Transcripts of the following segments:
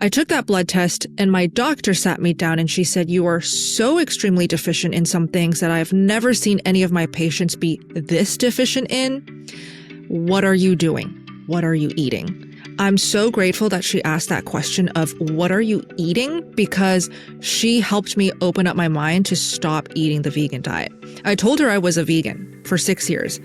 I took that blood test and my doctor sat me down and she said, "You are so extremely deficient in some things that I've never seen any of my patients be this deficient in. What are you doing? What are you eating?" I'm so grateful that she asked that question of what are you eating, because she helped me open up my mind to stop eating the vegan diet. I told her I was a vegan for 6 years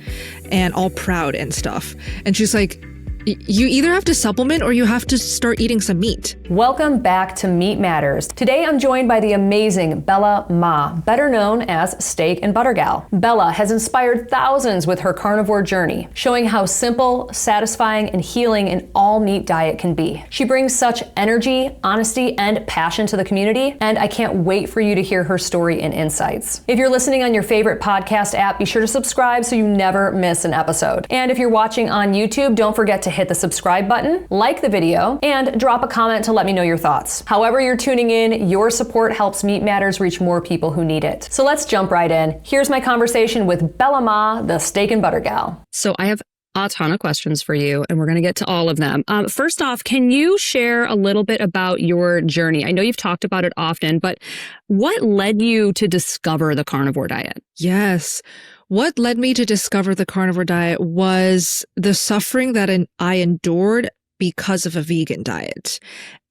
and all proud and stuff. And she's like, "You either have to supplement or you have to start eating some meat." Welcome back to Meat Matters. Today I'm joined by the amazing Bella Ma, better known as Steak and Butter Gal. Bella has inspired thousands with her carnivore journey, showing how simple, satisfying, and healing an all-meat diet can be. She brings such energy, honesty, and passion to the community, and I can't wait for you to hear her story and insights. If you're listening on your favorite podcast app, be sure to subscribe so you never miss an episode. And if you're watching on YouTube, don't forget to hit the subscribe button, like the video, and drop a comment to let me know your thoughts. However you're tuning in, your support helps Meat Matters reach more people who need it. So let's jump right in. Here's my conversation with Bella Ma, the Steak and Butter Gal. So I have a ton of questions for you, and we're going to get to all of them. First off, can you share a little bit about your journey? I know you've talked about it often, but what led you to discover the carnivore diet? Yes. What led me to discover the carnivore diet was the suffering that I endured because of a vegan diet.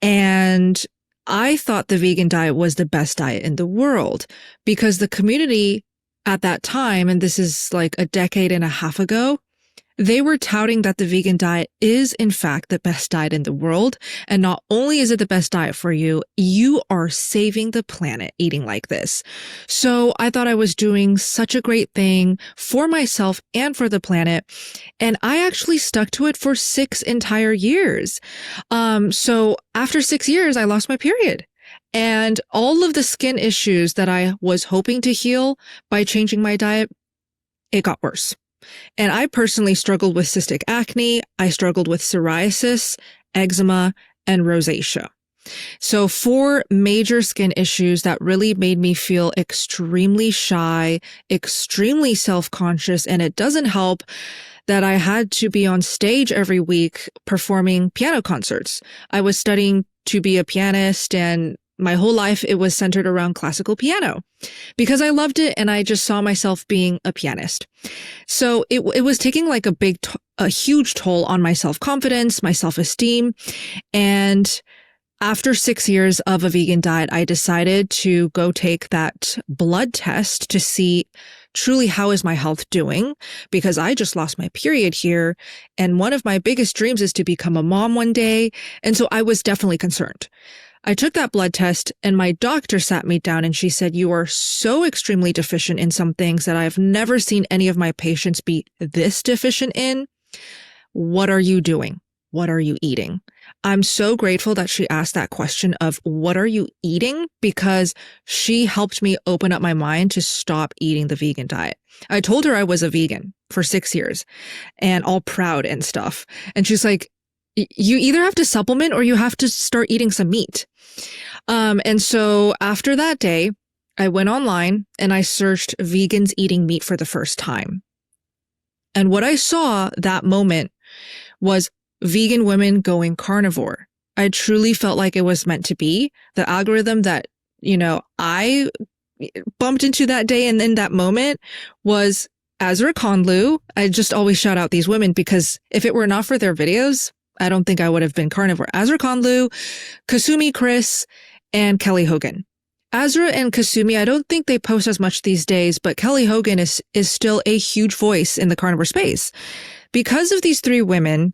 And I thought the vegan diet was the best diet in the world because the community at that time, and this is like a decade and a half ago, they were touting that the vegan diet is, in fact, the best diet in the world. And not only is it the best diet for you, you are saving the planet eating like this. So I thought I was doing such a great thing for myself and for the planet. And I actually stuck to it for 6 entire years. So after 6 years, I lost my period. And all of the skin issues that I was hoping to heal by changing my diet, it got worse. And I personally struggled with cystic acne. I struggled with psoriasis, eczema, and rosacea. So 4 major skin issues that really made me feel extremely shy, extremely self-conscious, and it doesn't help that I had to be on stage every week performing piano concerts. I was studying to be a pianist, and my whole life, it was centered around classical piano because I loved it and I just saw myself being a pianist. So it was taking like a huge toll on my self-confidence, my self-esteem. And after 6 years of a vegan diet, I decided to go take that blood test to see truly how is my health doing, because I just lost my period here. And one of my biggest dreams is to become a mom one day. And so I was definitely concerned. I took that blood test and my doctor sat me down and she said, "You are so extremely deficient in some things that I've never seen any of my patients be this deficient in. What are you doing? What are you eating?" I'm so grateful that she asked that question of what are you eating, because she helped me open up my mind to stop eating the vegan diet. I told her I was a vegan for 6 years and all proud and stuff. And she's like, "You either have to supplement or you have to start eating some meat." And so after that day, I went online and I searched vegans eating meat for the first time. And what I saw that moment was vegan women going carnivore. I truly felt like it was meant to be. The algorithm that, I bumped into that day and in that moment was Azra Conlu. I just always shout out these women because if it were not for their videos, I don't think I would have been carnivore. Azra Conlu, Kasumi Chris, and Kelly Hogan. Azra and Kasumi, I don't think they post as much these days, but Kelly Hogan is still a huge voice in the carnivore space. Because of these 3 women,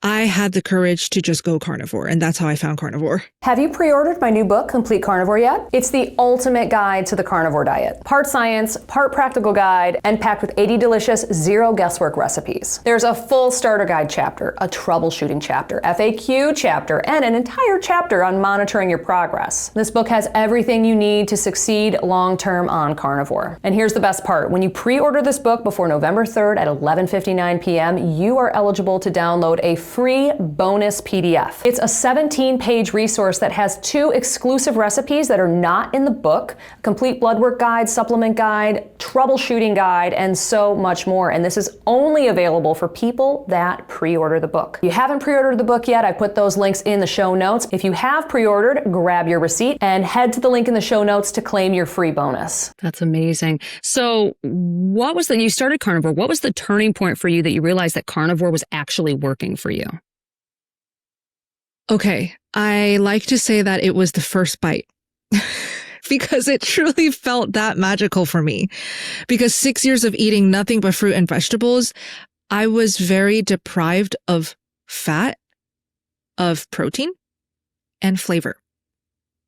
I had the courage to just go carnivore, and that's how I found carnivore. Have you pre-ordered my new book, Complete Carnivore, yet? It's the ultimate guide to the carnivore diet. Part science, part practical guide, and packed with 80 delicious, zero guesswork recipes. There's a full starter guide chapter, a troubleshooting chapter, FAQ chapter, and an entire chapter on monitoring your progress. This book has everything you need to succeed long-term on carnivore. And here's the best part. When you pre-order this book before November 3rd at 11:59 p.m., you are eligible to download a free bonus PDF. It's a 17-page resource that has 2 exclusive recipes that are not in the book, a complete blood work guide, supplement guide, troubleshooting guide, and so much more. And this is only available for people that pre-order the book. If you haven't pre-ordered the book yet, I put those links in the show notes. If you have pre-ordered, grab your receipt and head to the link in the show notes to claim your free bonus. That's amazing. So you started Carnivore. What was the turning point for you that you realized that Carnivore was actually working for you? Okay, I like to say that it was the first bite because it truly felt that magical for me. Because 6 years of eating nothing but fruit and vegetables, I was very deprived of fat, of protein, and flavor.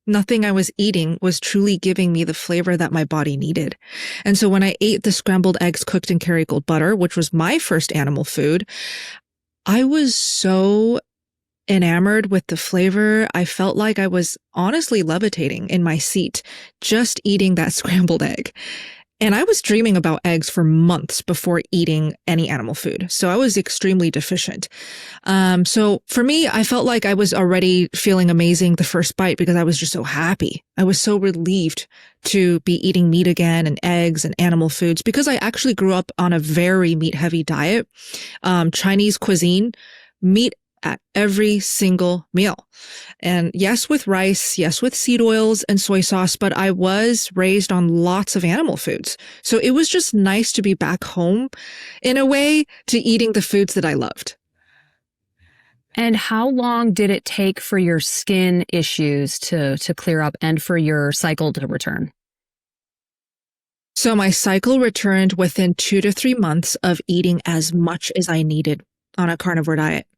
Nothing I was eating was truly giving me the flavor that my body needed. And so when I ate the scrambled eggs cooked in Kerrygold butter, which was my first animal food, I was so enamored with the flavor. I felt like I was honestly levitating in my seat, just eating that scrambled egg. And I was dreaming about eggs for months before eating any animal food. So I was extremely deficient. So for me, I felt like I was already feeling amazing the first bite because I was just so happy. I was so relieved to be eating meat again and eggs and animal foods because I actually grew up on a very meat-heavy diet. Chinese cuisine, meat at every single meal. And yes, with rice, yes, with seed oils and soy sauce, but I was raised on lots of animal foods. So it was just nice to be back home in a way to eating the foods that I loved. And how long did it take for your skin issues to clear up and for your cycle to return? So my cycle returned within 2 to 3 months of eating as much as I needed on a carnivore diet.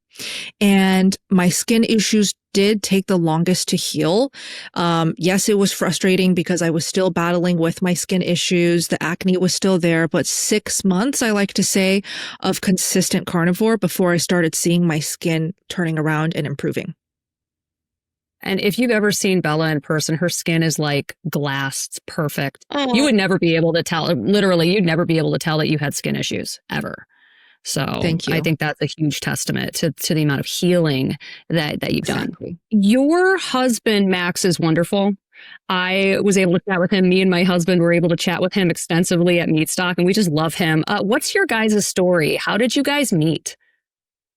And my skin issues did take the longest to heal. Yes, it was frustrating because I was still battling with my skin issues. The acne was still there, but 6 months, I like to say, of consistent carnivore before I started seeing my skin turning around and improving. And if you've ever seen Bella in person, her skin is like glass. It's perfect. Oh. You would never be able to tell, literally, you'd never be able to tell that you had skin issues ever. So Thank you. I think that's a huge testament to the amount of healing that you've Exactly. done. Your husband, Max, is wonderful. I was able to chat with him. Me and my husband were able to chat with him extensively at Meatstock, and we just love him. What's your guys' story? How did you guys meet?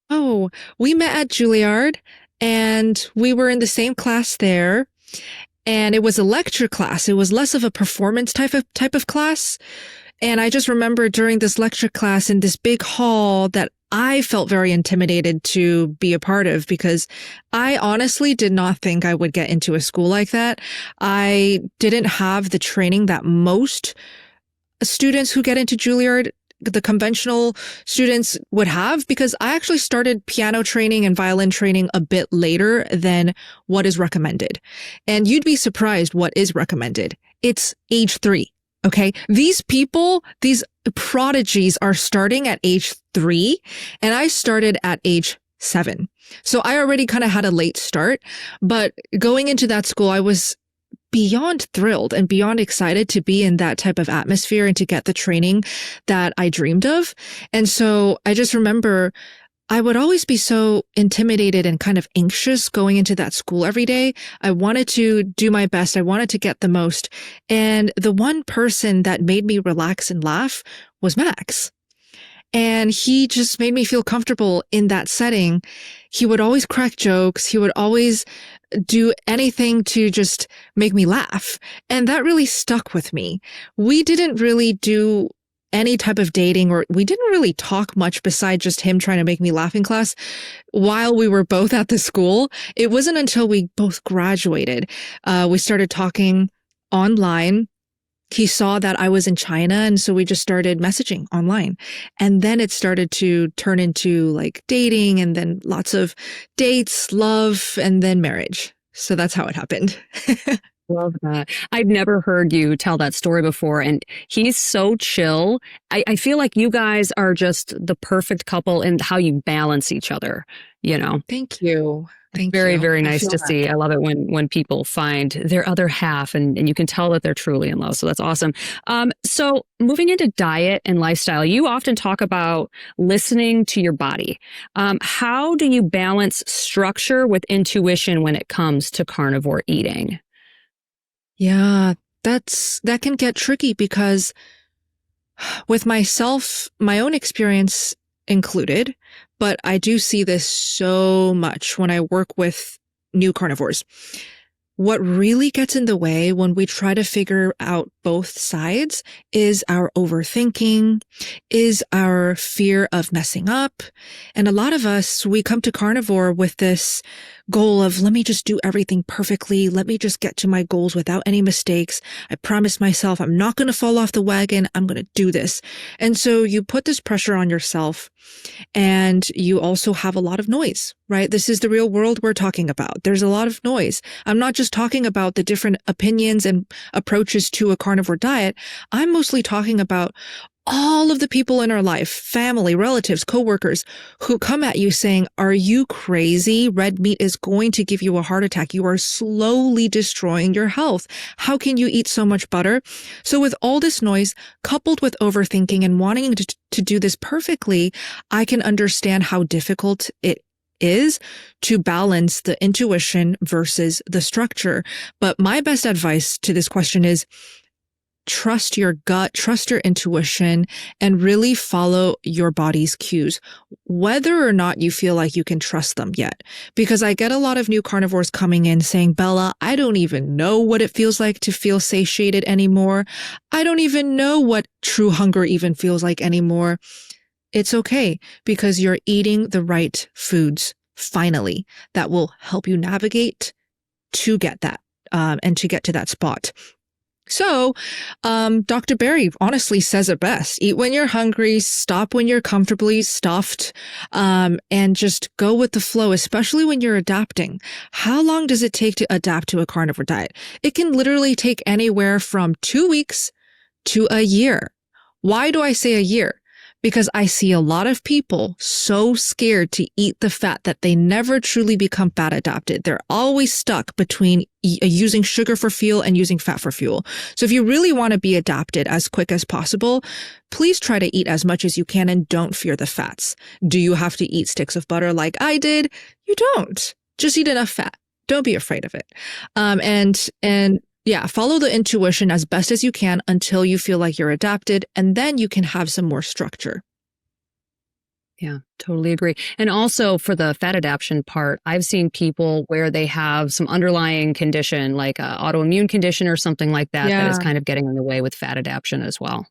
Oh, we met at Juilliard and we were in the same class there. And it was a lecture class. It was less of a performance type of class. And I just remember during this lecture class in this big hall that I felt very intimidated to be a part of because I honestly did not think I would get into a school like that. I didn't have the training that most students who get into Juilliard, the conventional students, would have because I actually started piano training and violin training a bit later than what is recommended. And you'd be surprised what is recommended. It's age 3. Okay. These people, these prodigies are starting at age 3 and I started at age 7. So I already kind of had a late start, but going into that school, I was beyond thrilled and beyond excited to be in that type of atmosphere and to get the training that I dreamed of. And so I just remember I would always be so intimidated and kind of anxious going into that school every day. I wanted to do my best. I wanted to get the most. And the one person that made me relax and laugh was Max. And he just made me feel comfortable in that setting. He would always crack jokes. He would always do anything to just make me laugh. And that really stuck with me. We didn't really do any type of dating, or we didn't really talk much besides just him trying to make me laugh in class while we were both at the school. It wasn't until we both graduated, we started talking online. He saw that I was in China, and so we just started messaging online. And then it started to turn into like dating, and then lots of dates, love, and then marriage. So that's how it happened. Love that. I've never heard you tell that story before. And he's so chill. I feel like you guys are just the perfect couple in how you balance each other, you know? Thank you. Thank Very, you. very I nice feel to that. see. I love it when people find their other half and you can tell that they're truly in love. So that's awesome. So moving into diet and lifestyle, you often talk about listening to your body. How do you balance structure with intuition when it comes to carnivore eating? Yeah, that can get tricky because with myself, my own experience included, but I do see this so much when I work with new carnivores. What really gets in the way when we try to figure out both sides is our overthinking, is our fear of messing up. And a lot of us, we come to carnivore with this goal of, let me just do everything perfectly. Let me just get to my goals without any mistakes. I promise myself I'm not going to fall off the wagon. I'm going to do this. And so you put this pressure on yourself. And you also have a lot of noise, right? This is the real world we're talking about. There's a lot of noise. I'm not just talking about the different opinions and approaches to a carnivore diet. I'm mostly talking about all of the people in our life, family, relatives, coworkers, who come at you saying, are you crazy? Red meat is going to give you a heart attack. You are slowly destroying your health. How can you eat so much butter? So with all this noise, coupled with overthinking and wanting to do this perfectly, I can understand how difficult it is to balance the intuition versus the structure. But my best advice to this question is, trust your gut, trust your intuition, and really follow your body's cues, whether or not you feel like you can trust them yet. Because I get a lot of new carnivores coming in saying, Bella, I don't even know what it feels like to feel satiated anymore. I don't even know what true hunger even feels like anymore. It's okay, because you're eating the right foods, finally, that will help you navigate to get that, and to get to that spot. So, Dr. Berry honestly says it best. Eat when you're hungry, stop when you're comfortably stuffed, and just go with the flow, especially when you're adapting. How long does it take to adapt to a carnivore diet? It can literally take anywhere from 2 weeks to a year. Why do I say a year? Because I see a lot of people so scared to eat the fat that they never truly become fat adapted. They're always stuck between using sugar for fuel and using fat for fuel. So if you really want to be adapted as quick as possible, please try to eat as much as you can and don't fear the fats. Do you have to eat sticks of butter like I did? You don't. Just eat enough fat. Don't be afraid of it. Yeah, follow the intuition as best as you can until you feel like you're adapted, and then you can have some more structure. Yeah, totally agree. And also for the fat adaptation part, I've seen people where they have some underlying condition, like an autoimmune condition or something like that, that is kind of getting in the way with fat adaptation as well.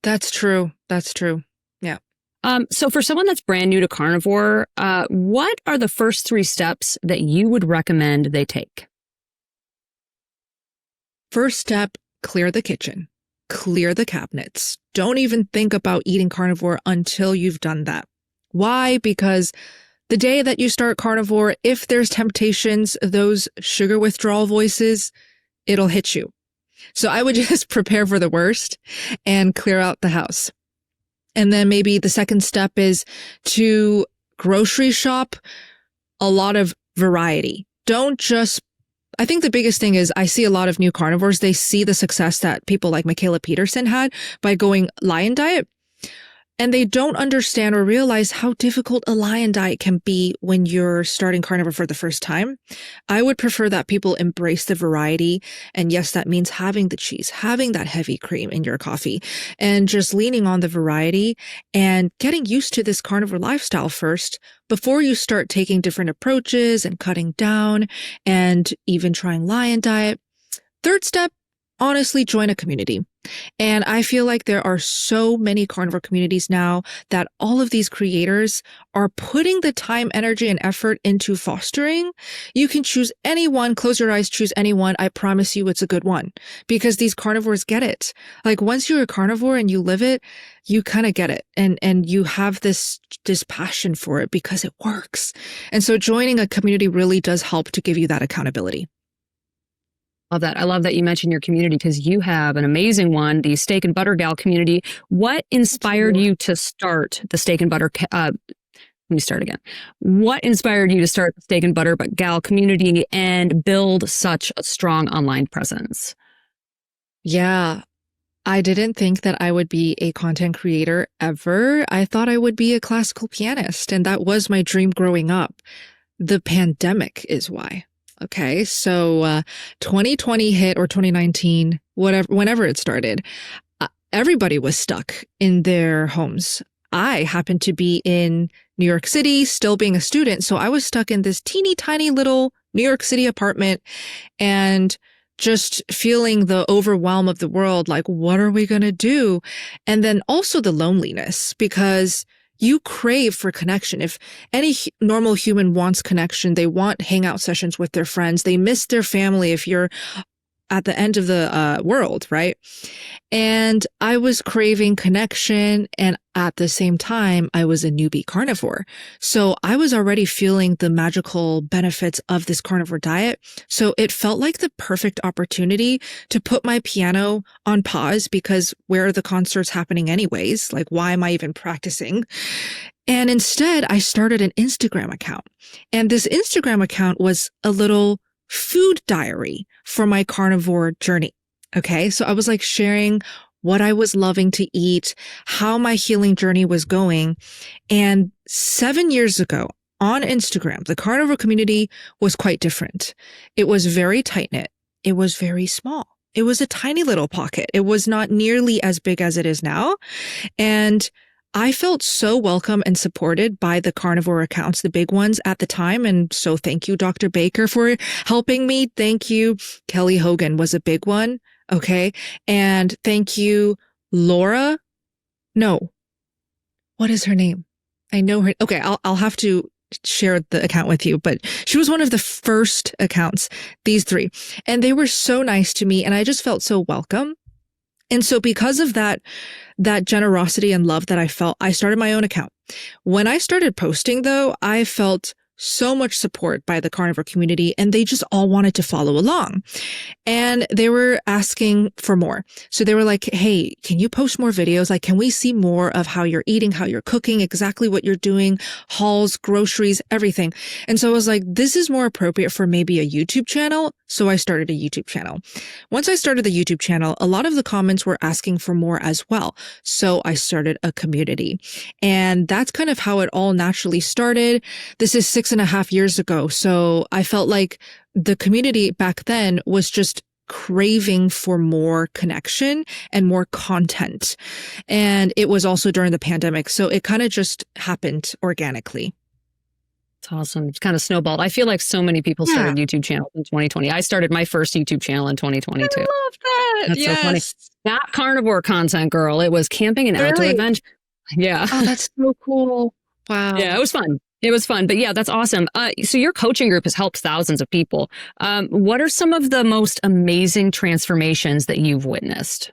That's true. That's true. Yeah. So for someone that's brand new to carnivore, what are the first 3 steps that you would recommend they take? First step, clear the kitchen, clear the cabinets. Don't even think about eating carnivore until you've done that. Why? Because the day that you start carnivore, if there's temptations, those sugar withdrawal voices, it'll hit you. So I would just prepare for the worst and clear out the house. And then maybe the second step is to grocery shop a lot of variety. Don't just I think the biggest thing is I see a lot of new carnivores. They see the success that people like Michaela Peterson had by going lion diet. And they don't understand or realize how difficult a lion diet can be when you're starting carnivore for the first time. I would prefer that people embrace the variety. And yes, that means having the cheese, having that heavy cream in your coffee, and just leaning on the variety and getting used to this carnivore lifestyle first before you start taking different approaches and cutting down and even trying lion diet. Third step, honestly, join a community. And I feel like there are so many carnivore communities now that all of these creators are putting the time, energy, and effort into fostering. You can choose anyone, close your eyes, choose anyone. I promise you it's a good one, because these carnivores get it. Like once you're a carnivore and you live it, you kind of get it. And you have this passion for it because it works. And so joining a community really does help to give you that accountability. Love that. I love that you mentioned your community because you have an amazing one, the Steak and Butter Gal community. What inspired you to start the Steak and Butter Let me start again. What inspired you to start the Steak and Butter Gal community and build such a strong online presence? Yeah, I didn't think that I would be a content creator ever. I thought I would be a classical pianist, and that was my dream growing up. The pandemic is why. Okay, so 2020 hit, or 2019, whenever it started, everybody was stuck in their homes. I happened to be in New York City, still being a student, so I was stuck in this teeny tiny little New York City apartment and just feeling the overwhelm of the world, like, what are we going to do? And then also the loneliness, because you crave for connection. If any normal human wants connection, they want hangout sessions with their friends. They miss their family if you're at the end of the world, right? And I was craving connection. And at the same time, I was a newbie carnivore. So I was already feeling the magical benefits of this carnivore diet. So it felt like the perfect opportunity to put my piano on pause, because where are the concerts happening anyways? Like, why am I even practicing? And instead, I started an Instagram account. And this Instagram account was a little food diary for my carnivore journey. Okay. So I was like sharing what I was loving to eat, how my healing journey was going. And 7 years ago on Instagram, the carnivore community was quite different. It was very tight knit. It was very small. It was a tiny little pocket. It was not nearly as big as it is now. And I felt so welcome and supported by the carnivore accounts, the big ones at the time. And so thank you, Dr. Baker, for helping me. Thank you. Kelly Hogan was a big one. Okay. And thank you, Laura. No. What is her name? I know her. Okay. I'll have to share the account with you, but she was one of the first accounts, these three. And they were so nice to me. And I just felt so welcome. And so because of that generosity and love that I felt, I started my own account. When I started posting, though, I felt so much support by the carnivore community, and they just all wanted to follow along. And they were asking for more. So they were like, hey, can you post more videos? Like, can we see more of how you're eating, how you're cooking, exactly what you're doing, hauls, groceries, everything. And so I was like, this is more appropriate for maybe a YouTube channel. So I started a YouTube channel. Once I started the YouTube channel, a lot of the comments were asking for more as well. So I started a community. And that's kind of how it all naturally started. This is 6.5 years ago. So I felt like the community back then was just craving for more connection and more content. And it was also during the pandemic. So it kind of just happened organically. It's awesome. It's kind of snowballed. I feel like so many people started YouTube channels in 2020. I started my first YouTube channel in 2022. I love that. That's so funny. Not carnivore content, girl. It was camping and outdoor adventure. Yeah. Oh, that's so cool. Wow. Yeah, it was fun. It was fun. But yeah, that's awesome. So your coaching group has helped thousands of people. What are some of the most amazing transformations that you've witnessed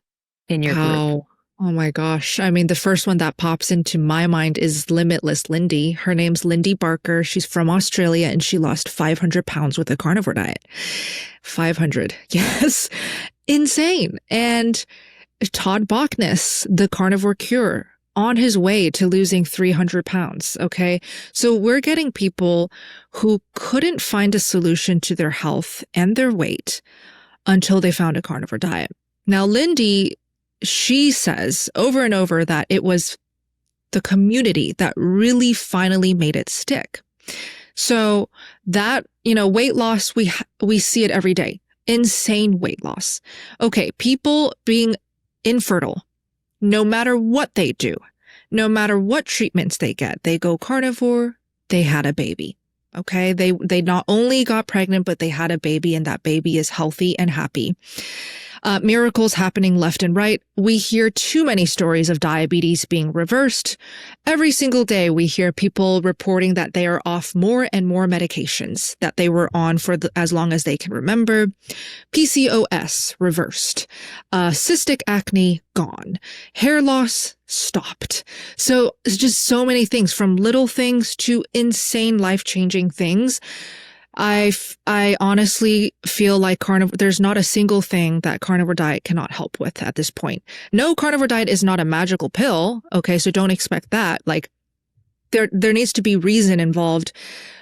in your group? Oh my gosh. I mean, the first one that pops into my mind is Limitless Lindy. Her name's Lindy Barker. She's from Australia and she lost 500 pounds with a carnivore diet. 500. Yes. Insane. And Todd Bachnes, the carnivore cure, on his way to losing 300 pounds. Okay. So we're getting people who couldn't find a solution to their health and their weight until they found a carnivore diet. Now, Lindy, she says over and over that it was the community that really finally made it stick. So that, weight loss, we see it every day. Insane weight loss. Okay. People being infertile, no matter what they do, no matter what treatments they get, they go carnivore, they had a baby. Okay. They not only got pregnant, but they had a baby and that baby is healthy and happy. Miracles happening left and right. We hear too many stories of diabetes being reversed. Every single day, we hear people reporting that they are off more and more medications that they were on for as long as they can remember. PCOS reversed. Cystic acne gone. Hair loss stopped. So it's just so many things, from little things to insane life-changing things. I honestly feel like there's not a single thing that carnivore diet cannot help with at this point. No, carnivore diet is not a magical pill. Okay. So don't expect that. Like, there needs to be reason involved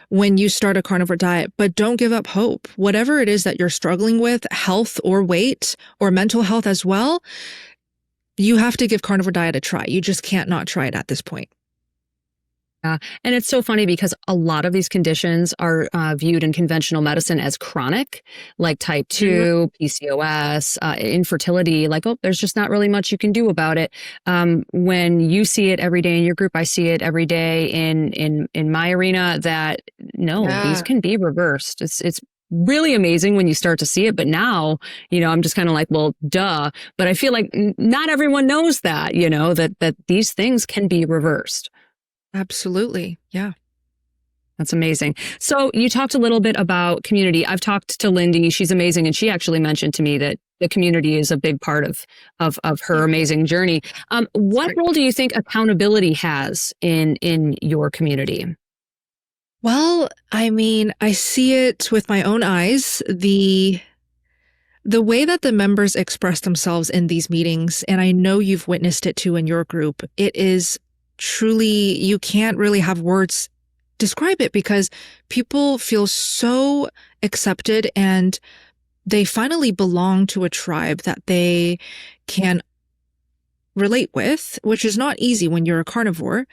when you start a carnivore diet, but don't give up hope. Whatever it is that you're struggling with, health or weight or mental health as well, you have to give carnivore diet a try. You just can't not try it at this point. Yeah. And it's so funny because a lot of these conditions are viewed in conventional medicine as chronic, like type 2, PCOS, infertility, like, oh, there's just not really much you can do about it. When you see it every day in your group, I see it every day in my arena that no, these can be reversed. It's really amazing when you start to see it. But now, I'm just kind of like, well, duh. But I feel like not everyone knows that, that these things can be reversed. Absolutely. Yeah. That's amazing. So you talked a little bit about community. I've talked to Lindy. She's amazing. And she actually mentioned to me that the community is a big part of her amazing journey. What role do you think accountability has in your community? Well, I mean, I see it with my own eyes. The way that the members express themselves in these meetings, and I know you've witnessed it too in your group, it is truly, you can't really have words describe it because people feel so accepted and they finally belong to a tribe that they can relate with, which is not easy when you're a carnivore.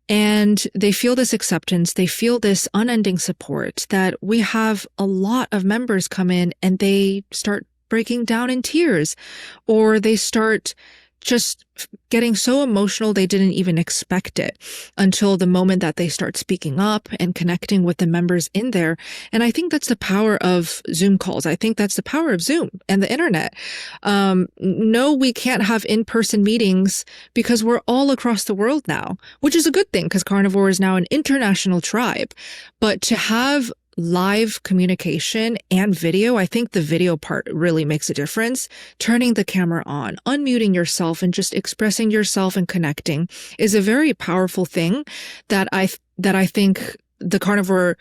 And they feel this acceptance. They feel this unending support that we have a lot of members come in and they start breaking down in tears, or they start just getting so emotional they didn't even expect it until the moment that they start speaking up and connecting with the members in there. And I think that's the power of Zoom calls. I think that's the power of Zoom and the internet. No, we can't have in-person meetings because we're all across the world now, which is a good thing because Carnivore is now an international tribe. But to have live communication and video, I think the video part really makes a difference. Turning the camera on, unmuting yourself and just expressing yourself and connecting is a very powerful thing that I think the carnivore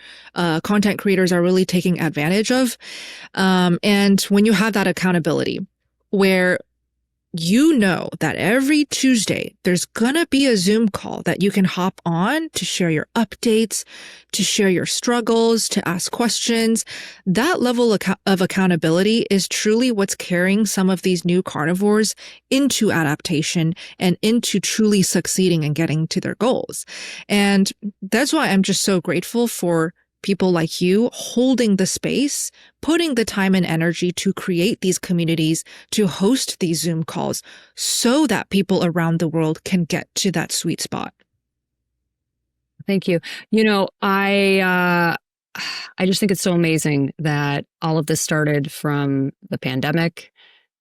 content creators are really taking advantage of. And when you have that accountability where you know that every Tuesday there's gonna be a Zoom call that you can hop on to share your updates, to share your struggles, to ask questions. That level of accountability is truly what's carrying some of these new carnivores into adaptation and into truly succeeding and getting to their goals. And that's why I'm just so grateful for people like you holding the space, putting the time and energy to create these communities, to host these Zoom calls so that people around the world can get to that sweet spot. Thank you. I just think it's so amazing that all of this started from the pandemic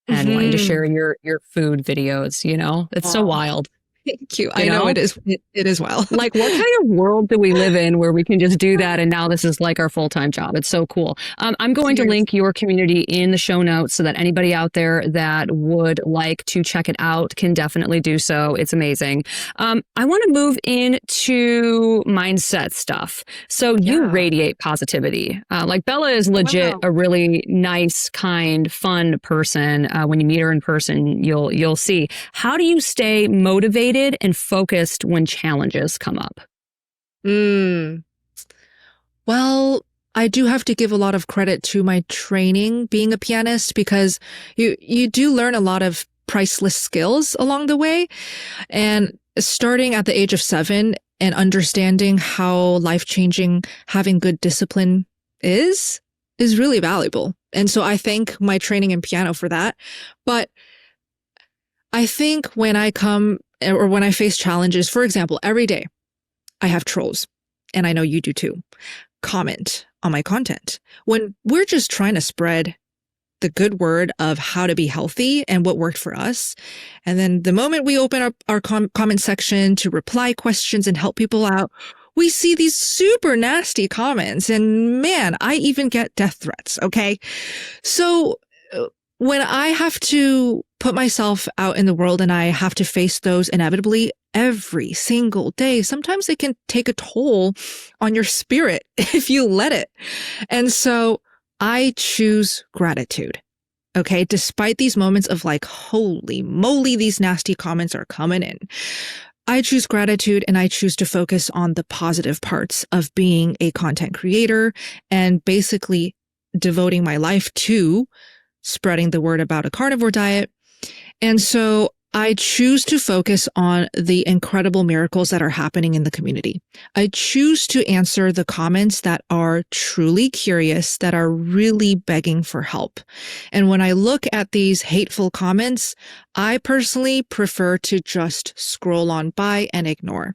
and wanting to share your food videos, it's so wild. Thank you. I know it is. It is wild. Like, what kind of world do we live in where we can just do that? And now this is like our full-time job. It's so cool. I'm going to link your community in the show notes so that anybody out there that would like to check it out can definitely do so. It's amazing. I want to move into mindset stuff. So you radiate positivity. Like Bella is legit a really nice, kind, fun person. When you meet her in person, you'll see. How do you stay motivated and focused when challenges come up? Well, I do have to give a lot of credit to my training being a pianist because you do learn a lot of priceless skills along the way. And starting at the age of 7 and understanding how life-changing having good discipline is really valuable. And so I thank my training in piano for that. But I think when I face challenges, for example, every day I have trolls, and I know you do too, comment on my content. When we're just trying to spread the good word of how to be healthy and what worked for us. And then the moment we open up our comment section to reply questions and help people out, we see these super nasty comments. And man, I even get death threats. Okay. So when I have to put myself out in the world and I have to face those inevitably every single day, sometimes it can take a toll on your spirit if you let it. And so I choose gratitude. Okay. Despite these moments of like, holy moly, these nasty comments are coming in. I choose gratitude and I choose to focus on the positive parts of being a content creator and basically devoting my life to spreading the word about a carnivore diet. And so I choose to focus on the incredible miracles that are happening in the community. I choose to answer the comments that are truly curious, that are really begging for help. And when I look at these hateful comments, I personally prefer to just scroll on by and ignore.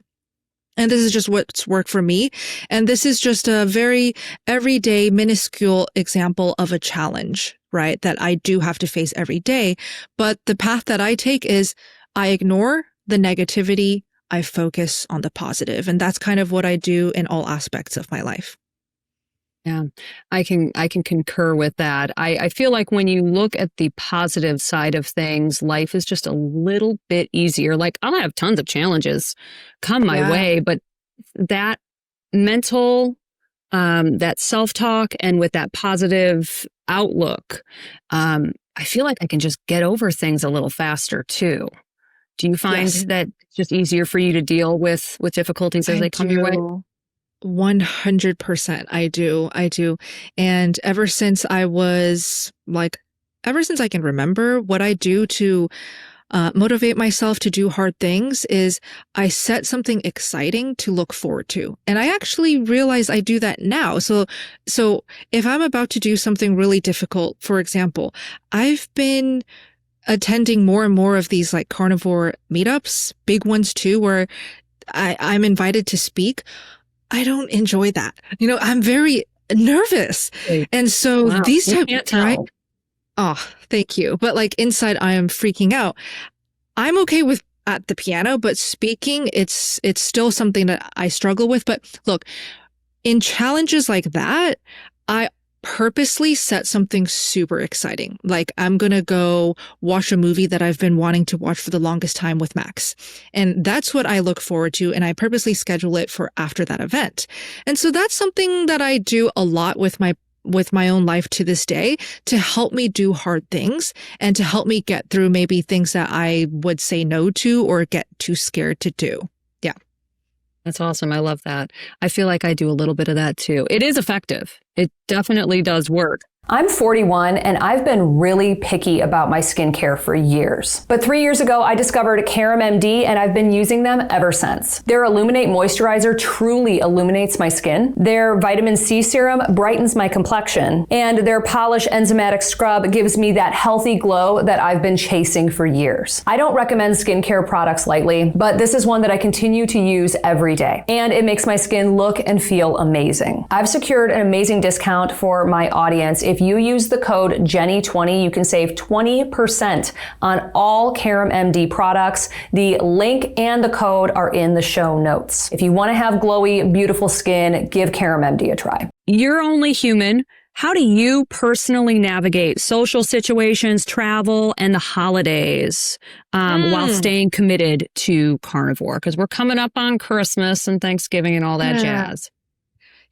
And this is just what's worked for me. And this is just a very everyday, minuscule example of a challenge, right? That I do have to face every day. But the path that I take is I ignore the negativity. I focus on the positive. And that's kind of what I do in all aspects of my life. Yeah, I can concur with that. I feel like when you look at the positive side of things, life is just a little bit easier. Like I'll have tons of challenges come my way, but that mental, that self-talk and with that positive outlook, I feel like I can just get over things a little faster too. Do you find that it's just easier for you to deal with difficulties as they come your way? 100%. I do. And ever since I can remember, what I do to motivate myself to do hard things is I set something exciting to look forward to. And I actually realize I do that now. So if I'm about to do something really difficult, for example, I've been attending more and more of these like carnivore meetups, big ones too, where I'm invited to speak. I don't enjoy that. I'm very nervous. And so these types, right? Oh, thank you. But like inside, I am freaking out. I'm okay with at the piano, but speaking, it's still something that I struggle with. But look, in challenges like that, I purposely set something super exciting. Like I'm going to go watch a movie that I've been wanting to watch for the longest time with Max. And that's what I look forward to. And I purposely schedule it for after that event. And so that's something that I do a lot with my own life to this day to help me do hard things and to help me get through maybe things that I would say no to or get too scared to do. Yeah. That's awesome. I love that. I feel like I do a little bit of that too. It is effective. It definitely does work. I'm 41 and I've been really picky about my skincare for years. But 3 years ago, I discovered Carum MD and I've been using them ever since. Their Illuminate Moisturizer truly illuminates my skin. Their Vitamin C Serum brightens my complexion. And their Polish Enzymatic Scrub gives me that healthy glow that I've been chasing for years. I don't recommend skincare products lightly, but this is one that I continue to use every day. And it makes my skin look and feel amazing. I've secured an amazing discount for my audience. If you use the code Jenny20, you can save 20% on all Carum MD products. The link and the code are in the show notes. If you want to have glowy, beautiful skin, give Carum MD a try. You're only human. How do you personally navigate social situations, travel, and the holidays while staying committed to carnivore? Because we're coming up on Christmas and Thanksgiving and all that jazz.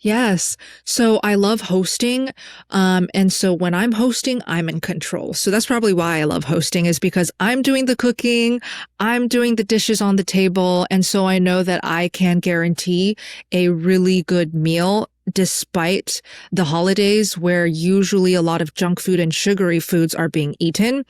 Yes. So I love hosting. And so when I'm hosting, I'm in control. So that's probably why I love hosting, is because I'm doing the cooking, I'm doing the dishes on the table. And so I know that I can guarantee a really good meal despite the holidays where usually a lot of junk food and sugary foods are being eaten.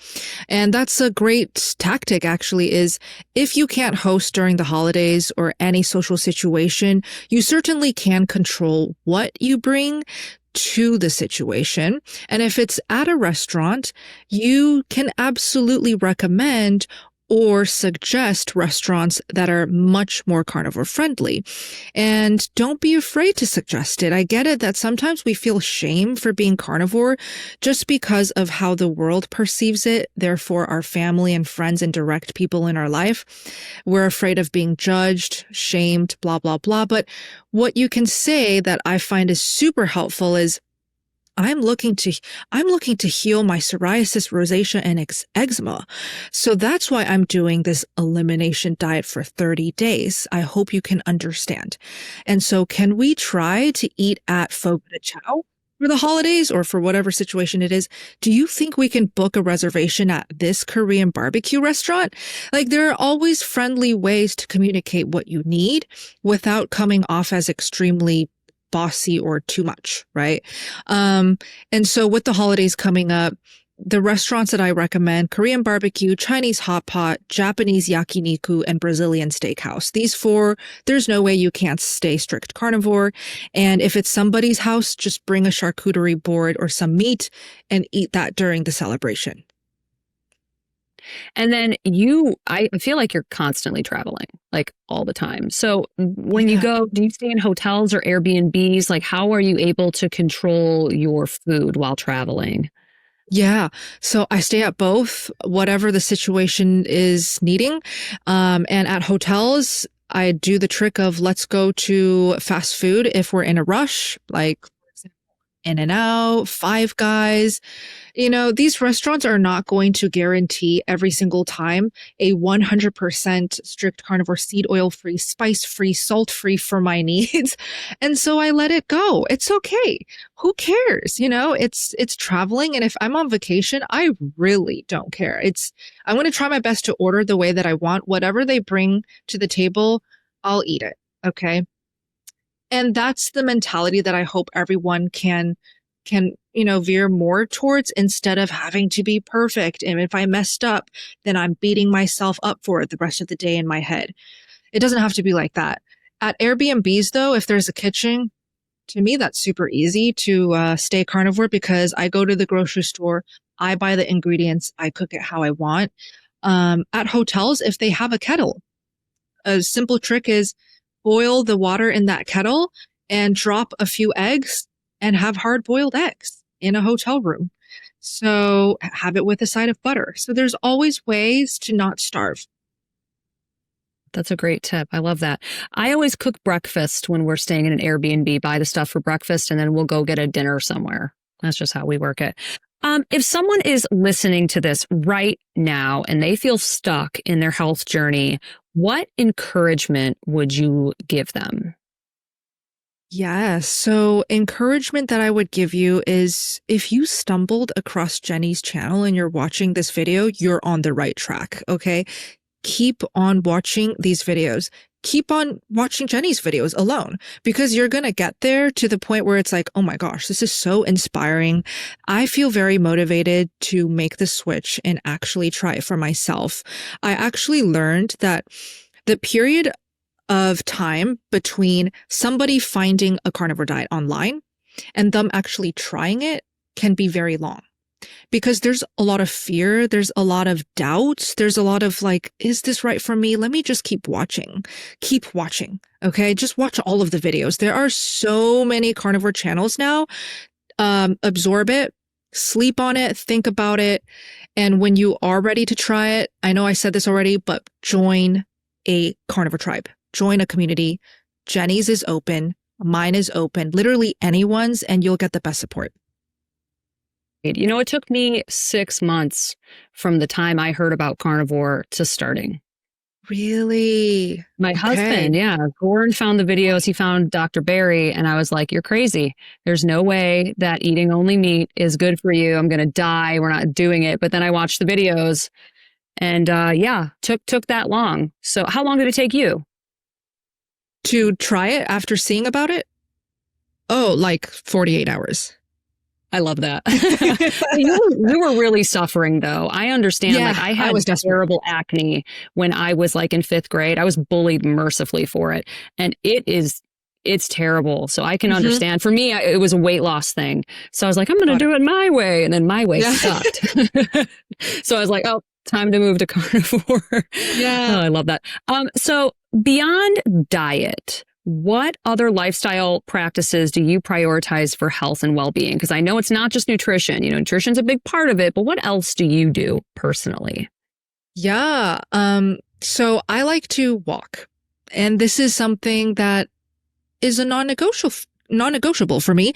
And that's a great tactic, actually, is if you can't host during the holidays or any social situation, you certainly can control what you bring to the situation. And if it's at a restaurant, you can absolutely recommend or suggest restaurants that are much more carnivore friendly. And don't be afraid to suggest it. I get it that sometimes we feel shame for being carnivore just because of how the world perceives it. Therefore, our family and friends and direct people in our life, we're afraid of being judged, shamed, blah, blah, blah. But what you can say that I find is super helpful is, I'm looking to heal my psoriasis, rosacea, and eczema. So that's why I'm doing this elimination diet for 30 days. I hope you can understand. And so can we try to eat at Fogo de Chao? for the holidays or for whatever situation it is, do you think we can book a reservation at this Korean barbecue restaurant? Like, there are always friendly ways to communicate what you need without coming off as extremely bossy or too much, right? And so with the holidays coming up, the restaurants that I recommend: Korean barbecue, Chinese hot pot, Japanese yakiniku, and Brazilian steakhouse. These four, there's no way you can't stay strict carnivore. And if it's somebody's house, just bring a charcuterie board or some meat and eat that during the celebration. And then I feel like you're constantly traveling, like all the time. So when you go, do you stay in hotels or Airbnbs? Like, how are you able to control your food while traveling? Yeah. So I stay at both, whatever the situation is needing. And at hotels, I do the trick of let's go to fast food if we're in a rush, like In-N-Out, Five Guys. You know, these restaurants are not going to guarantee every single time a 100% strict carnivore, seed oil free, spice free, salt free for my needs. And so I let it go. It's okay. Who cares? You know, it's traveling. And if I'm on vacation, I really don't care. I'm going to try my best to order the way that I want. Whatever they bring to the table, I'll eat it. Okay. And that's the mentality that I hope everyone can, veer more towards, instead of having to be perfect. And if I messed up, then I'm beating myself up for it the rest of the day in my head. It doesn't have to be like that. At Airbnbs, though, if there's a kitchen, to me, that's super easy to stay carnivore, because I go to the grocery store, I buy the ingredients, I cook it how I want. At hotels, if they have a kettle, a simple trick is boil the water in that kettle and drop a few eggs and have hard-boiled eggs in a hotel room. So have it with a side of butter. So there's always ways to not starve. That's a great tip. I love that. I always cook breakfast when we're staying in an Airbnb, buy the stuff for breakfast, and then we'll go get a dinner somewhere. That's just how we work it. If someone is listening to this right now and they feel stuck in their health journey, what encouragement would you give them? Yes. So encouragement that I would give you is, if you stumbled across Jenny's channel and you're watching this video, you're on the right track. Okay. Keep on watching these videos. Keep on watching Jenny's videos alone, because you're going to get there to the point where it's like, oh my gosh, this is so inspiring. I feel very motivated to make the switch and actually try it for myself. I actually learned that the period of time between somebody finding a carnivore diet online and them actually trying it can be very long. Because there's a lot of fear, there's a lot of doubts, there's a lot of like, is this right for me? Let me just keep watching. Okay. Just watch all of the videos. There are so many carnivore channels now. Absorb it, sleep on it, think about it. And when you are ready to try it, I know I said this already, but join a carnivore tribe, join a community. Jenny's is open. Mine is open, literally anyone's, and you'll get the best support. You know, it took me 6 months from the time I heard about carnivore to starting. Really? My husband, yeah, Gordon found the videos. He found Dr. Barry, and I was like, you're crazy. There's no way that eating only meat is good for you. I'm going to die. We're not doing it. But then I watched the videos, and took that long. So how long did it take you? To try it after seeing about it? Oh, like 48 hours. I love that. You were really suffering, though. I understand. Yeah, like I had terrible acne when I was like in 5th grade. I was bullied mercifully for it. And it's terrible. So I can understand. For me, it was a weight loss thing. So I was like, I'm going to do it my way. And then my way sucked. So I was like, oh, time to move to carnivore. Yeah. Oh, I love that. So beyond diet, what other lifestyle practices do you prioritize for health and well-being? Because I know it's not just nutrition. You know, nutrition's a big part of it, but what else do you do personally? Yeah. So I like to walk, and this is something that is a non-negotiable for me.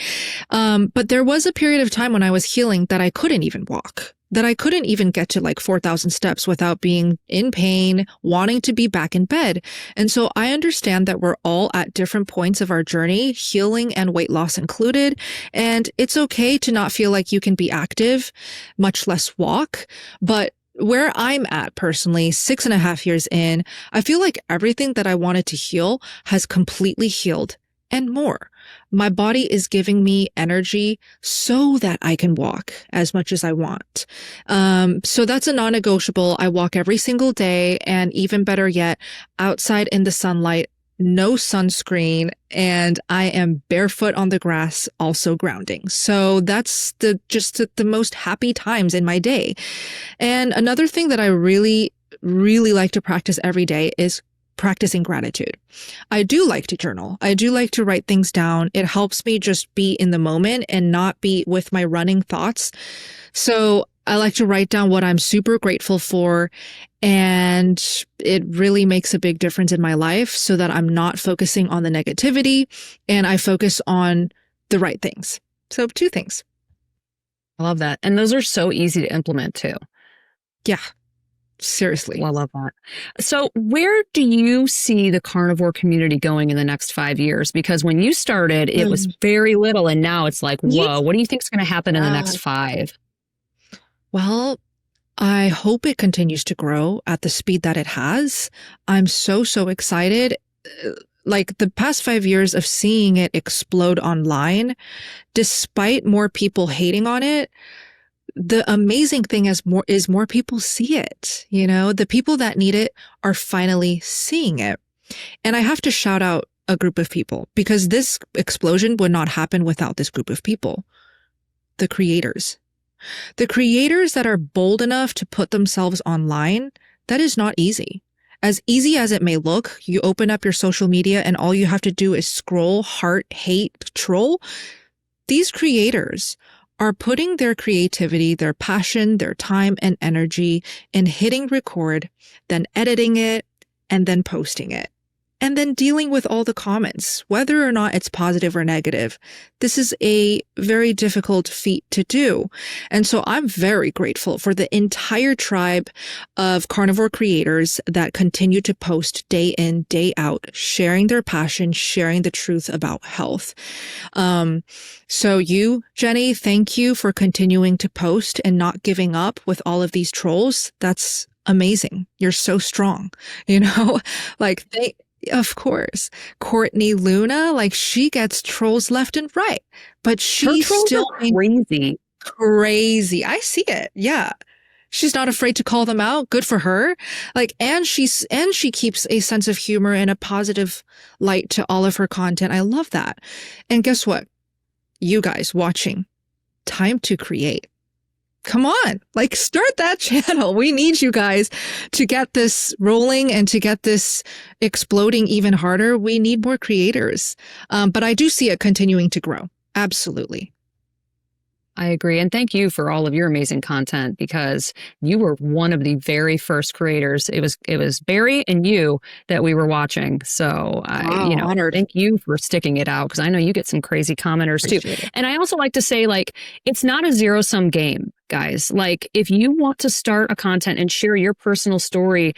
But there was a period of time when I was healing that I couldn't even walk. that I couldn't even get to like 4,000 steps without being in pain, wanting to be back in bed. And so I understand that we're all at different points of our journey, healing and weight loss included. And it's okay to not feel like you can be active, much less walk. But where I'm at personally, 6.5 years in, I feel like everything that I wanted to heal has completely healed and more. My body is giving me energy so that I can walk as much as I want. So that's a non-negotiable. I walk every single day, and even better yet, outside in the sunlight, no sunscreen, and I am barefoot on the grass, also grounding. So that's the most happy times in my day. And another thing that I really, really like to practice every day is practicing gratitude. I do like to journal. I do like to write things down. It helps me just be in the moment and not be with my running thoughts. So I like to write down what I'm super grateful for. And it really makes a big difference in my life so that I'm not focusing on the negativity and I focus on the right things. So 2 things. I love that. And those are so easy to implement too. Yeah. Seriously. Well, I love that. So where do you see the carnivore community going in the next 5 years? Because when you started, it was very little. And now it's like, whoa, what do you think is going to happen in the next 5? Well, I hope it continues to grow at the speed that it has. I'm so excited. Like the past 5 years of seeing it explode online, despite more people hating on it, the amazing thing is more people see it. You know, the people that need it are finally seeing it. And I have to shout out a group of people because this explosion would not happen without this group of people. The creators. The creators that are bold enough to put themselves online, that is not easy. As easy as it may look, you open up your social media and all you have to do is scroll, heart, hate, troll. These creators are putting their creativity, their passion, their time and energy in hitting record, then editing it, and then posting it. And then dealing with all the comments, whether or not it's positive or negative. This is a very difficult feat to do. And so I'm very grateful for the entire tribe of carnivore creators that continue to post day in, day out, sharing their passion, sharing the truth about health. So you, Jenny, thank you for continuing to post and not giving up with all of these trolls. That's amazing. You're so strong, you know, like of course, Courtney Luna, like she gets trolls left and right, but she's still crazy. I see it. Yeah. She's not afraid to call them out. Good for her. Like, and she keeps a sense of humor and a positive light to all of her content. I love that. And guess what? You guys watching, time to create. Come on, like start that channel. We need you guys to get this rolling and to get this exploding even harder. We need more creators. But I do see it continuing to grow. Absolutely. I agree. And thank you for all of your amazing content because you were one of the very first creators. It was Barry and you that we were watching. So honored. Thank you for sticking it out because I know you get some crazy commenters too. And I also like to say, like, it's not a zero-sum game, guys. Like, if you want to start a content and share your personal story,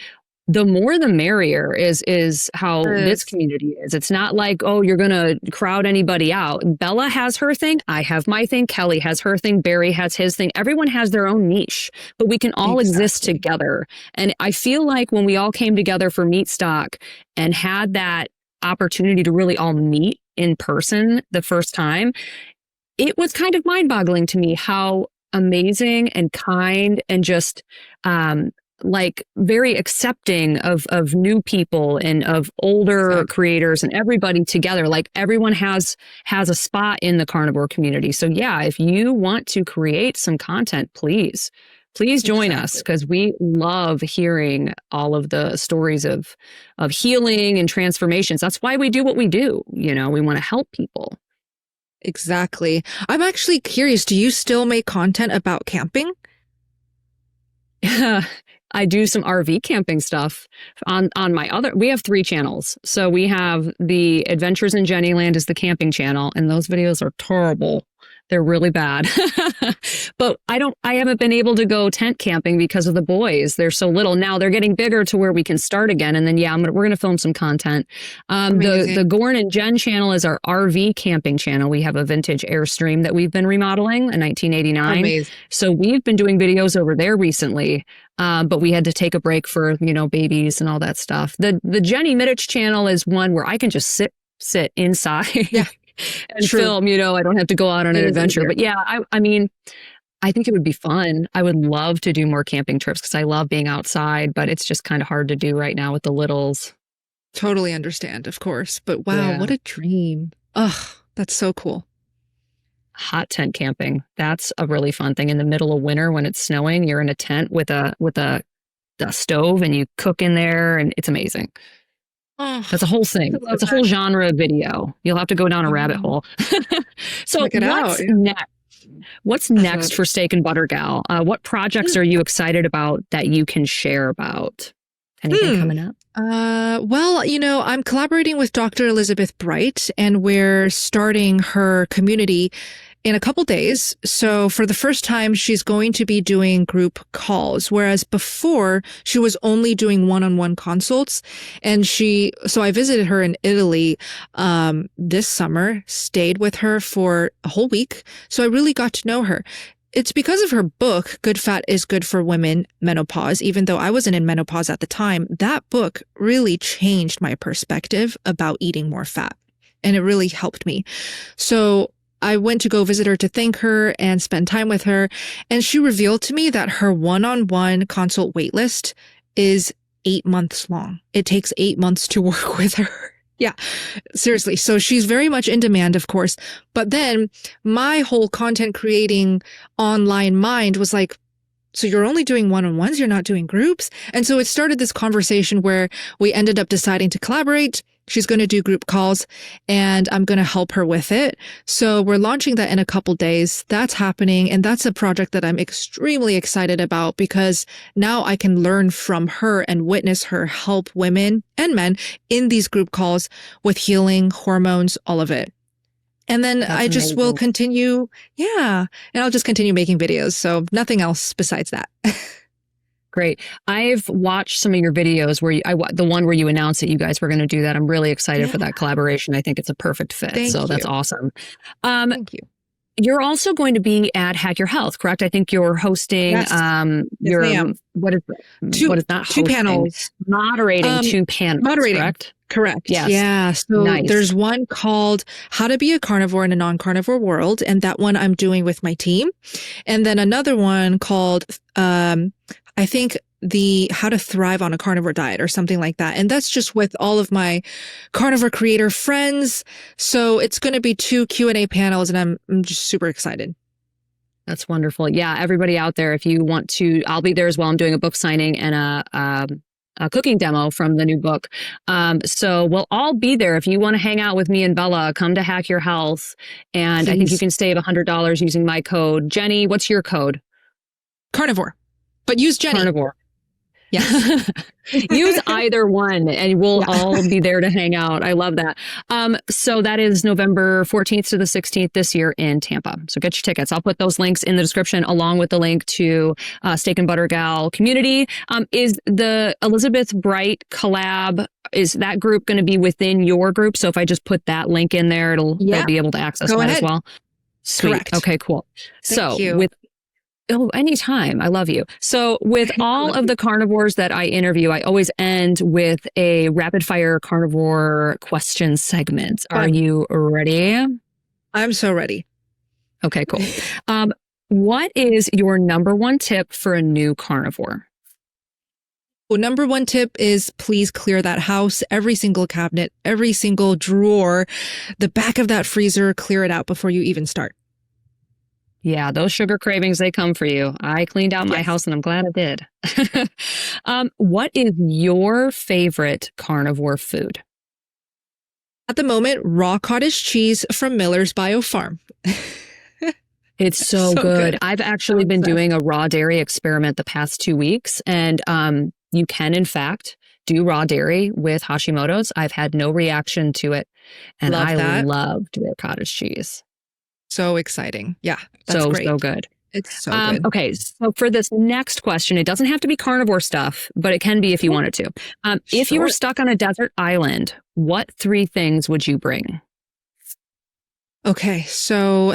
the more the merrier is how this community is. It's not like, oh, you're going to crowd anybody out. Bella has her thing. I have my thing. Kelly has her thing. Barry has his thing. Everyone has their own niche, but we can all exist together. And I feel like when we all came together for Meat Stock and had that opportunity to really all meet in person the first time, it was kind of mind-boggling to me how amazing and kind and just like very accepting of new people and of older creators and everybody together. Like everyone has a spot in the carnivore community. So yeah, if you want to create some content, please join us because we love hearing all of the stories of healing and transformations. That's why we do what we do. You know, we want to help people. Exactly. I'm actually curious, do you still make content about camping? I do some RV camping stuff on my other, we have 3 channels. So we have the Adventures in Jennyland is the camping channel, and those videos are terrible. They're really bad. But I haven't been able to go tent camping because of the boys. They're so little. Now they're getting bigger to where we can start again. And then, we're going to film some content. The Gorn and Jen channel is our RV camping channel. We have a vintage Airstream that we've been remodeling, a 1989. Amazing. So we've been doing videos over there recently. But we had to take a break for, babies and all that stuff. The Jenny Middich channel is one where I can just sit inside. Yeah. And film, I don't have to go out on an adventure. But yeah, I mean, I think it would be fun. I would love to do more camping trips because I love being outside, but it's just kind of hard to do right now with the littles. Totally understand, of course. But wow, what a dream. Ugh, that's so cool. Hot tent camping. That's a really fun thing. In the middle of winter when it's snowing, you're in a tent with a stove and you cook in there and it's amazing. Oh, that's a whole thing. It's a whole genre of video. You'll have to go down a rabbit hole. So what's next? What's next for Steak and Butter Gal? What projects are you excited about that you can share about? Anything coming up? Well, I'm collaborating with Dr. Elizabeth Bright, and we're starting her community in a couple days. So for the first time, she's going to be doing group calls, whereas before she was only doing one-on-one consults. And so I visited her in Italy this summer, stayed with her for a whole week. So I really got to know her. It's because of her book, Good Fat is Good for Women, Menopause. Even though I wasn't in menopause at the time, that book really changed my perspective about eating more fat. And it really helped me. So I went to go visit her to thank her and spend time with her. And she revealed to me that her one-on-one consult waitlist is 8 months long. It takes 8 months to work with her. Yeah, seriously. So she's very much in demand, of course. But then my whole content creating online mind was like, so you're only doing one-on-ones, you're not doing groups? And so it started this conversation where we ended up deciding to collaborate. She's going to do group calls and I'm going to help her with it. So we're launching that in a couple days. That's happening. And that's a project that I'm extremely excited about because now I can learn from her and witness her help women and men in these group calls with healing, hormones, all of it. And then I just will continue. Yeah. And I'll just continue making videos. So nothing else besides that. Great. I've watched some of your videos where the one where you announced that you guys were going to do that. I'm really excited for that collaboration. I think it's a perfect fit. That's awesome. Thank you. You're also going to be at Hack Your Health, correct? I think you're hosting what is not hosting? 2 panels. Moderating 2 panels. Correct? Correct. Yes. Yeah. So there's one called How to Be a Carnivore in a Non-Carnivore World. And that one I'm doing with my team. And then another one called, I think How to Thrive on a Carnivore Diet or something like that. And that's just with all of my carnivore creator friends. So it's going to be 2 Q&A panels and I'm just super excited. That's wonderful. Yeah. Everybody out there, if you want to, I'll be there as well. I'm doing a book signing and a cooking demo from the new book. So we'll all be there. If you want to hang out with me and Bella, come to Hack Your Health. And please. I think you can save $100 using my code. Jenny, what's your code? Carnivore. But use Jenny. Carnivore. Yes. Use either one and we'll all be there to hang out. I love that. So that is November 14th to the 16th this year in Tampa. So get your tickets. I'll put those links in the description along with the link to Steak and Butter Gal community. Is the Elizabeth Bright collab, is that group going to be within your group? So if I just put that link in there, they'll be able to access that as well. Sweet. Correct. Okay, cool. Thank you. Anytime. I love you. So with all of the carnivores that I interview, I always end with a rapid fire carnivore question segment. Are you ready? I'm so ready. Okay, cool. What is your number one tip for a new carnivore? Well, number one tip is please clear that house, every single cabinet, every single drawer, the back of that freezer, clear it out before you even start. Yeah, those sugar cravings, they come for you. I cleaned out my house and I'm glad I did. What is your favorite carnivore food? At the moment, raw cottage cheese from Miller's Bio Farm. It's so good. I've actually been doing a raw dairy experiment the past 2 weeks. And you can, in fact, do raw dairy with Hashimoto's. I've had no reaction to it. And I loved their cottage cheese. So exciting. Yeah, that's So, great. so good. It's so good. Okay, so for this next question, it doesn't have to be carnivore stuff, but it can be if you wanted to. If you were Sure. stuck on a desert island, what 3 things would you bring? Okay, so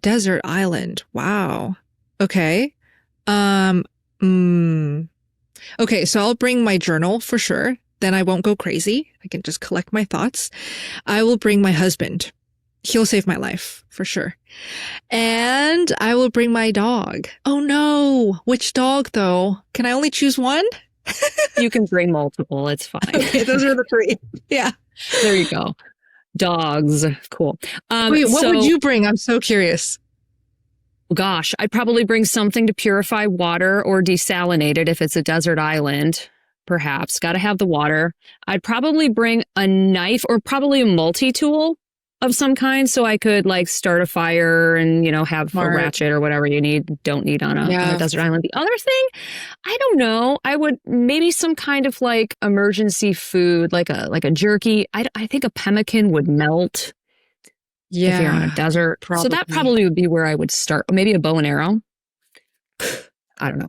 desert island. Wow. Okay. Um, mm, okay, so I'll bring my journal for sure. Then I won't go crazy. I can just collect my thoughts. I will bring my husband. He'll save my life for sure. And I will bring my dog. Oh no. Which dog though? Can I only choose one? You can bring multiple. It's fine. Okay, those are the 3. Yeah. There you go. Dogs. Cool. Wait, what would you bring? I'm so curious. Gosh, I'd probably bring something to purify water or desalinate it if it's a desert island, perhaps. Got to have the water. I'd probably bring a knife or probably a multi-tool of some kind so I could like start a fire and, have Smart. a ratchet or whatever you don't need on a desert island. The other thing, I don't know. I would maybe some kind of like emergency food, like a jerky. I think a pemmican would melt. Yeah. If you're on a desert. Probably. So that probably would be where I would start. Maybe a bow and arrow. I don't know.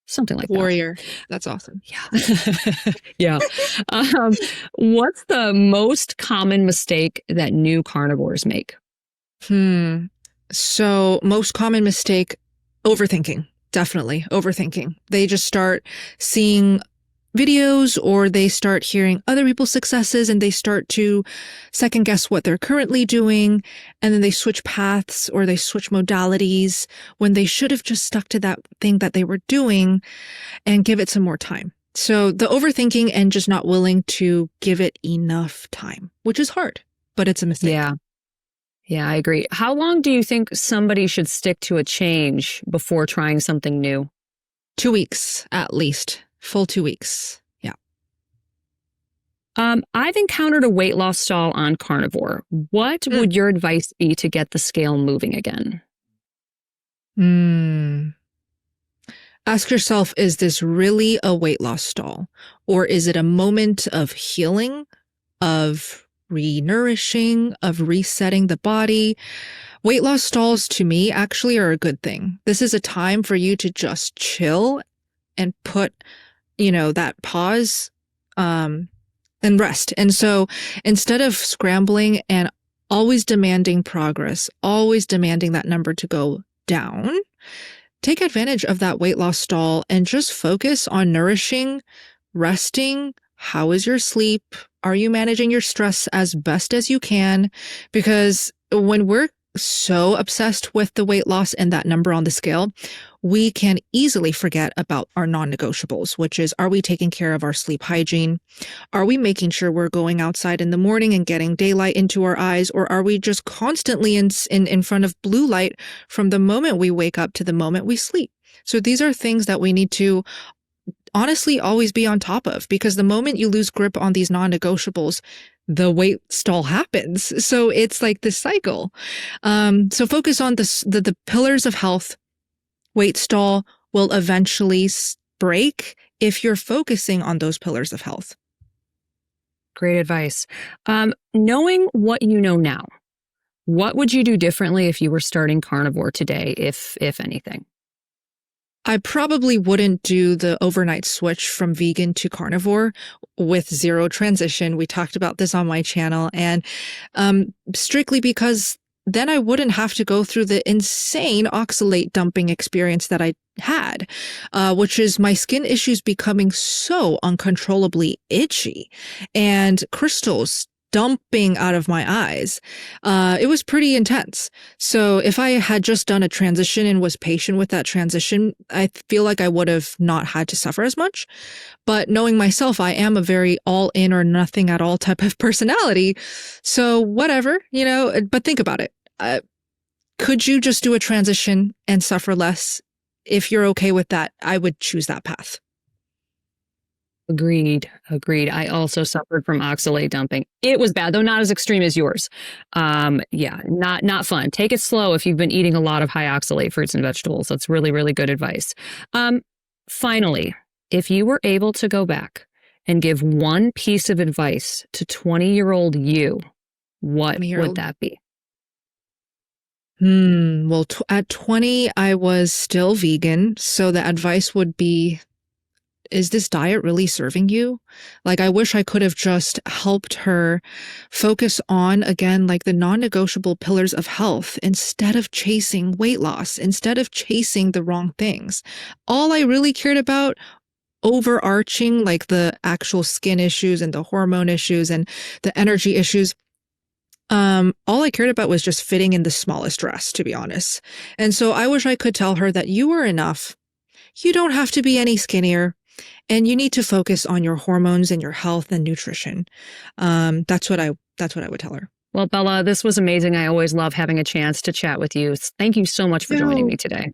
Something like Warrior. That's awesome. that. Yeah. Yeah. What's the most common mistake that new carnivores make? So most common mistake, overthinking. Definitely overthinking. They just start seeing videos or they start hearing other people's successes and they start to second guess what they're currently doing. And then they switch paths or they switch modalities when they should have just stuck to that thing that they were doing and give it some more time. So the overthinking and just not willing to give it enough time, which is hard, but it's a mistake. Yeah. Yeah, I agree. How long do you think somebody should stick to a change before trying something new? 2 weeks at least. Full 2 weeks. Yeah. I've encountered a weight loss stall on Carnivore. What would your advice be to get the scale moving again? Ask yourself, is this really a weight loss stall? Or is it a moment of healing, of re-nourishing, of resetting the body? Weight loss stalls to me actually are a good thing. This is a time for you to just chill and put that pause, and rest. And so instead of scrambling and always demanding progress, always demanding that number to go down, take advantage of that weight loss stall and just focus on nourishing, resting. How is your sleep? Are you managing your stress as best as you can? Because when we're so obsessed with the weight loss and that number on the scale, we can easily forget about our non-negotiables, which is, are we taking care of our sleep hygiene? Are we making sure we're going outside in the morning and getting daylight into our eyes? Or are we just constantly in front of blue light from the moment we wake up to the moment we sleep? So these are things that we need to honestly always be on top of, because the moment you lose grip on these non-negotiables, the weight stall happens. So it's like this cycle. So focus on the pillars of health. Weight stall will eventually break if you're focusing on those pillars of health. Great advice. Knowing what you know now, what would you do differently if you were starting Carnivore today, if anything? I probably wouldn't do the overnight switch from vegan to carnivore with zero transition. We talked about this on my channel, and strictly because then I wouldn't have to go through the insane oxalate dumping experience that I had, which is my skin issues becoming so uncontrollably itchy and crystals dumping out of my eyes. It was pretty intense. So if I had just done a transition and was patient with that transition, I feel like I would have not had to suffer as much. But knowing myself, I am a very all in or nothing at all type of personality. So whatever, but think about it. Could you just do a transition and suffer less? If you're okay with that, I would choose that path. Agreed. I also suffered from oxalate dumping. It was bad, though not as extreme as yours. Yeah, not fun. Take it slow if you've been eating a lot of high oxalate fruits and vegetables. That's really, really good advice. Finally, if you were able to go back and give one piece of advice to 20-year-old you, what would that be? Well, at 20, I was still vegan. So the advice would be, is this diet really serving you? Like, I wish I could have just helped her focus on, again, like the non-negotiable pillars of health instead of chasing weight loss, instead of chasing the wrong things. All I really cared about, overarching, like the actual skin issues and the hormone issues and the energy issues, all I cared about was just fitting in the smallest dress, to be honest. And so I wish I could tell her that you are enough. You don't have to be any skinnier, and you need to focus on your hormones and your health and nutrition. That's what I would tell her. Well, Bella, this was amazing. I always love having a chance to chat with you. Thank you so much for joining me today.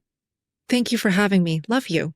Thank you for having me. Love you.